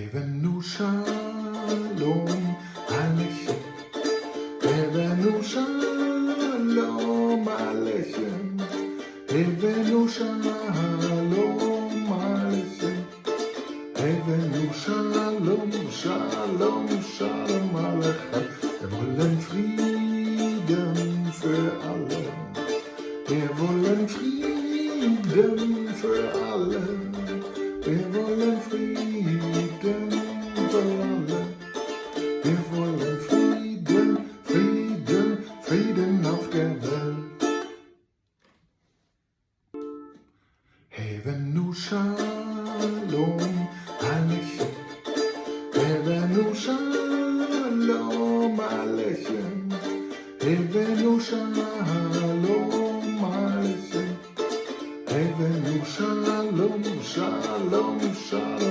הבנו שלום עליכם, הבנו שלום עליכם, הבנו שלום עליכם, הבנו שלום, שלום, שלום עליכם. Wir wollen Frieden für alle. Wir wollen Frieden für alle. Wir wollen Frieden für alle. Wir wollen Frieden, Frieden, Frieden auf der Welt. הבנו שלום עליכם, הבנו שלום עליכם, הבנו שלום עליכם, הבנו שלום, שלום, שלום